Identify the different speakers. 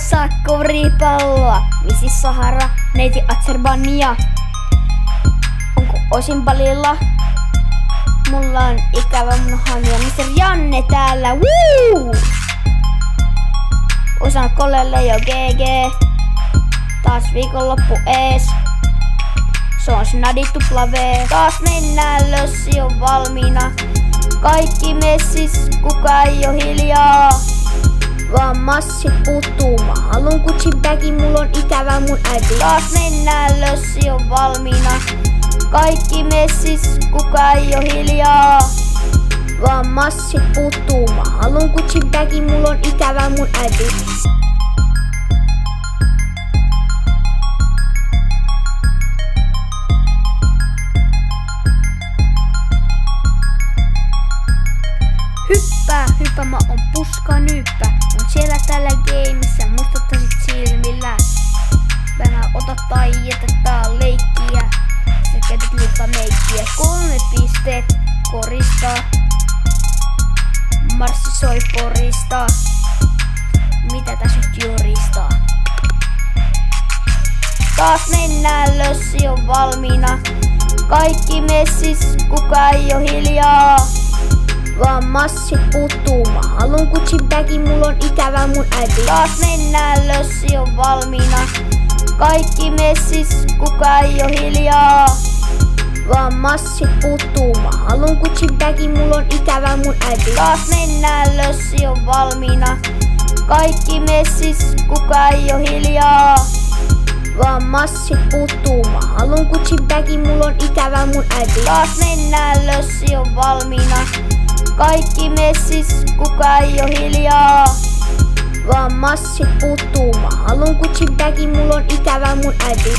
Speaker 1: saa koripalloa. Missis Sahara, neiti Azerbaijania. Onko osin palilla? Mulla on ikävä mun hamia. Mr. Janne täällä, woo! Osan kollelle jo GG. Taas viikonloppu ees. Se on snadi tupla V. Taas mennään, lössi on valmiina. Kaikki messis, kuka ei oo hiljaa. Vaan massit puuttuu. Mä haluun Gucci bagin, mulla on ikävä mun äiti. Taas mennään, lössi on valmiina. Kaikki messis, kuka ei oo hiljaa. Vaan massit puuttuu. Mä haluun Gucci bagin, mulla on ikävä mun äiti. Hyppää, mä oon puskanyyppä. Mut siellä täällä gameissa mustattaisit silmillä. Tänään ota tai jätetään leikkiä. Sä käytät liikaa meikkiä. 3 pisteet korista. Marssi soi porista. Mitä täs nyt juristaa? Taas mennään, lössi on valmiina. Kaikki messis, kuka ei oo hiljaa. Vaan massit puuttuu. Mä haluun Gucci bagin, mulla on ikävä mun äiti. Taas mennään, lössi on valmiina. Kaikki messis, kuka ei oo hiljaa. Vaan massit puuttuu. Mä haluun Gucci bagin, mulla on ikävä mun äiti. Taas mennään, lössi on valmiina. Kaikki messis, kuka ei oo hiljaa. Vaan massit puuttuu. Mä haluun Gucci bagin, mulla on ikävä mun äiti. Taas mennään, lössi on valmiina. Kaikki messis, kuka ei oo hiljaa. Vaan massit puuttuu. Mä haluun Gucci bagin, mulla on ikävä mun äiti.